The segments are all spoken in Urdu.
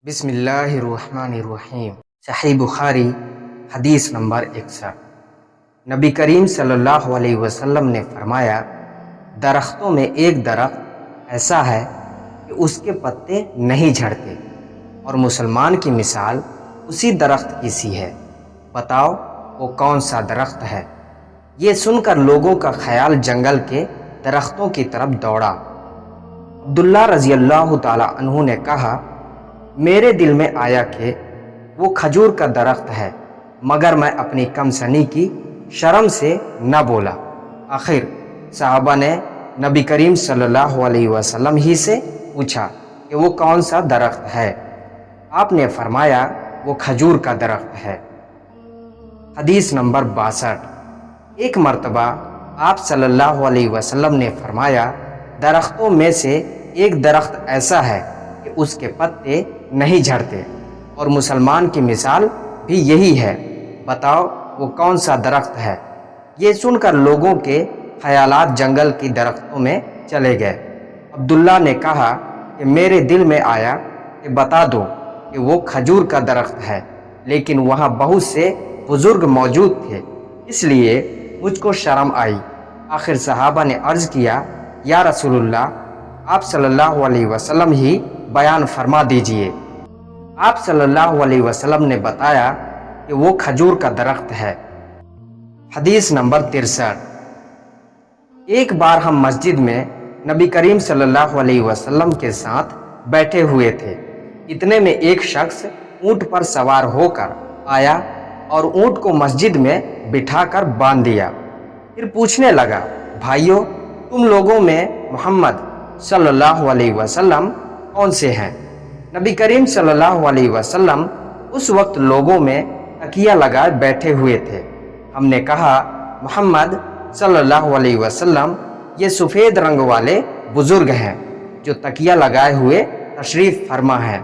بسم اللہ الرحمن الرحیم۔ صحیح بخاری حدیث نمبر 61۔ نبی کریم صلی اللہ علیہ وسلم نے فرمایا، درختوں میں ایک درخت ایسا ہے کہ اس کے پتے نہیں جھڑتے، اور مسلمان کی مثال اسی درخت کی سی ہے، بتاؤ وہ کون سا درخت ہے؟ یہ سن کر لوگوں کا خیال جنگل کے درختوں کی طرف دوڑا۔ عبداللہ رضی اللہ تعالی عنہ نے کہا، میرے دل میں آیا کہ وہ کھجور کا درخت ہے، مگر میں اپنی کم سنی کی شرم سے نہ بولا۔ آخر صحابہ نے نبی کریم صلی اللہ علیہ وسلم ہی سے پوچھا کہ وہ کون سا درخت ہے؟ آپ نے فرمایا، وہ کھجور کا درخت ہے۔ حدیث نمبر 62۔ ایک مرتبہ آپ صلی اللہ علیہ وسلم نے فرمایا، درختوں میں سے ایک درخت ایسا ہے کہ اس کے پتے نہیں جھڑتے، اور مسلمان کی مثال بھی یہی ہے، بتاؤ وہ کون سا درخت ہے؟ یہ سن کر لوگوں کے خیالات جنگل کی درختوں میں چلے گئے۔ عبداللہ نے کہا کہ میرے دل میں آیا کہ بتا دو کہ وہ کھجور کا درخت ہے، لیکن وہاں بہت سے بزرگ موجود تھے، اس لیے مجھ کو شرم آئی۔ آخر صحابہ نے عرض کیا، یا رسول اللہ، آپ صلی اللہ علیہ وسلم ہی بیان فرما دیجئے۔ آپ صلی اللہ علیہ وسلم نے بتایا کہ وہ کھجور کا درخت ہے۔ حدیث نمبر 63۔ ایک بار ہم مسجد میں نبی کریم صلی اللہ علیہ وسلم کے ساتھ بیٹھے ہوئے تھے، اتنے میں ایک شخص اونٹ پر سوار ہو کر آیا اور اونٹ کو مسجد میں بٹھا کر باندھ دیا۔ پھر پوچھنے لگا، بھائیو، تم لوگوں میں محمد صلی اللہ علیہ وسلم کون سے ہیں؟ نبی کریم صلی اللہ علیہ وسلم اس وقت لوگوں میں تکیہ لگائے بیٹھے ہوئے تھے۔ ہم نے کہا، محمد صلی اللہ علیہ وسلم یہ سفید رنگ والے بزرگ ہیں جو تکیہ لگائے ہوئے تشریف فرما ہیں۔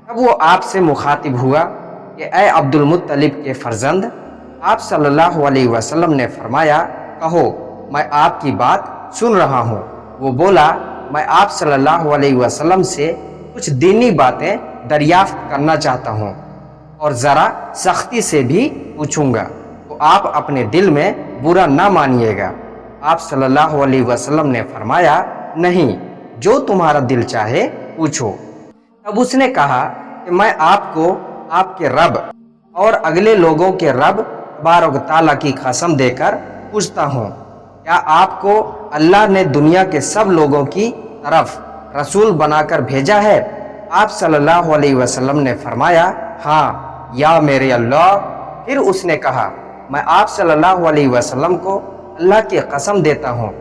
اب وہ آپ سے مخاطب ہوا کہ اے عبد المطلب کے فرزند، آپ صلی اللہ علیہ وسلم نے فرمایا، کہو میں آپ کی بات سن رہا ہوں۔ وہ بولا، میں آپ صلی اللہ علیہ وسلم سے کچھ دینی باتیں دریافت کرنا چاہتا ہوں، اور ذرا سختی سے بھی پوچھوں گا، تو آپ اپنے دل میں برا نہ مانیے گا۔ آپ صلی اللہ علیہ وسلم نے فرمایا، نہیں، جو تمہارا دل چاہے پوچھو۔ اب اس نے کہا کہ میں آپ کو آپ کے رب اور اگلے لوگوں کے رب تبارک و تعالیٰ کی قسم دے کر پوچھتا ہوں، کیا آپ کو اللہ نے دنیا کے سب لوگوں کی طرف رسول بنا کر بھیجا ہے؟ آپ صلی اللہ علیہ وسلم نے فرمایا، ہاں یا میرے اللہ۔ پھر اس نے کہا، میں آپ صلی اللہ علیہ وسلم کو اللہ کی قسم دیتا ہوں،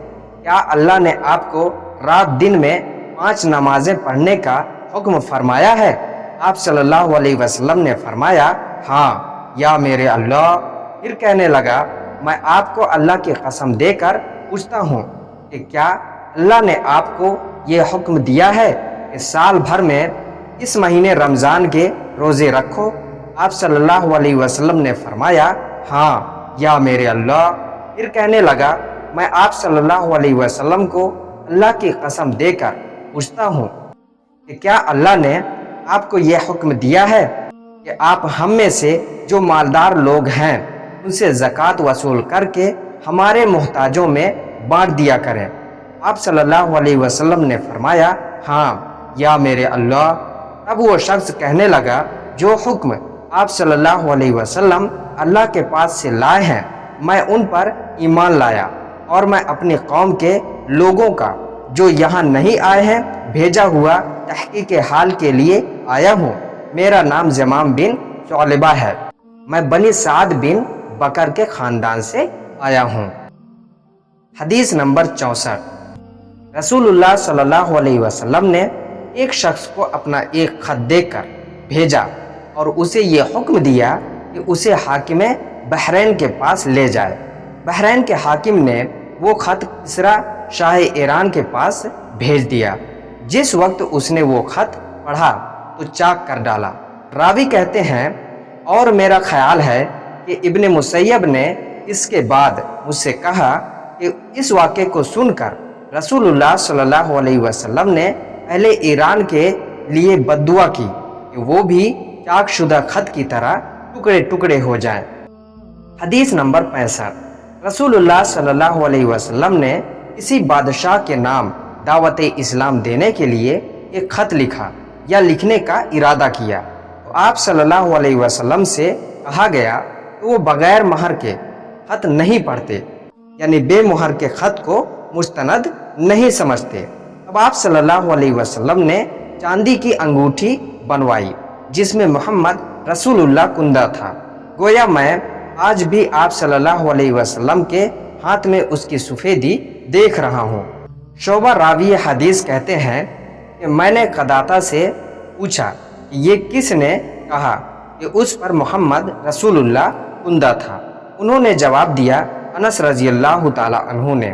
کیا اللہ نے آپ کو رات دن میں 5 نمازیں پڑھنے کا حکم فرمایا ہے؟ آپ صلی اللہ علیہ وسلم نے فرمایا، ہاں یا میرے اللہ۔ پھر کہنے لگا، میں آپ کو اللہ کی قسم دے کر پوچھتا ہوں کہ کیا اللہ نے آپ کو یہ حکم دیا ہے کہ سال بھر میں اس مہینے رمضان کے روزے رکھو؟ آپ صلی اللہ علیہ وسلم نے فرمایا، ہاں یا میرے اللہ۔ پھر کہنے لگا، میں آپ صلی اللہ علیہ وسلم کو اللہ کی قسم دے کر پوچھتا ہوں کہ کیا اللہ نے آپ کو یہ حکم دیا ہے کہ آپ ہم میں سے جو مالدار لوگ ہیں ان سے زکوٰۃ وصول کر کے ہمارے محتاجوں میں بانٹ دیا کریں؟ آپ صلی اللہ علیہ وسلم نے فرمایا، ہاں یا میرے اللہ۔ اب وہ شخص کہنے لگا، جو حکم آپ صلی اللہ علیہ وسلم اللہ کے پاس سے لائے ہیں، میں ان پر ایمان لایا، اور میں اپنی قوم کے لوگوں کا جو یہاں نہیں آئے ہیں بھیجا ہوا تحقیق حال کے لیے آیا ہوں۔ میرا نام زمام بن ثعلبہ ہے، میں بنی سعد بن بکر کے خاندان سے آیا ہوں۔ حدیث نمبر 64۔ رسول اللہ صلی اللہ علیہ وسلم نے ایک شخص کو اپنا ایک خط دے کر بھیجا اور اسے یہ حکم دیا کہ اسے حاکم بحرین کے پاس لے جائے۔ بحرین کے حاکم نے وہ خط کسریٰ شاہ ایران کے پاس بھیج دیا۔ جس وقت اس نے وہ خط پڑھا تو چاک کر ڈالا۔ راوی کہتے ہیں، اور میرا خیال ہے کہ ابن مسیب نے اس کے بعد مجھ سے کہا کہ اس واقعے کو سن کر رسول اللہ صلی اللہ علیہ وسلم نے اہل ایران کے لیے بد دعا کی کہ وہ بھی چاک شدہ خط کی طرح ٹکڑے ٹکڑے ہو جائیں۔ حدیث نمبر 65۔ رسول اللہ صلی اللہ علیہ وسلم نے کسی بادشاہ کے نام دعوت اسلام دینے کے لیے ایک خط لکھا یا لکھنے کا ارادہ کیا تو آپ صلی اللہ علیہ وسلم سے کہا گیا کہ وہ بغیر مہر کے خط نہیں پڑھتے، یعنی بے مہر کے خط کو مستند نہیں سمجھتے۔ اب آپ صلی اللہ علیہ وسلم نے چاندی کی انگوٹھی بنوائی جس میں محمد رسول اللہ کندہ تھا۔ گویا میں آج بھی آپ صلی اللہ علیہ وسلم کے ہاتھ میں اس کی سفیدی دیکھ رہا ہوں۔ شعبہ راوی حدیث کہتے ہیں کہ میں نے قدادہ سے پوچھا کہ یہ کس نے کہا کہ اس پر محمد رسول اللہ کندہ تھا؟ انہوں نے جواب دیا، انس رضی اللہ تعالی عنہ نے۔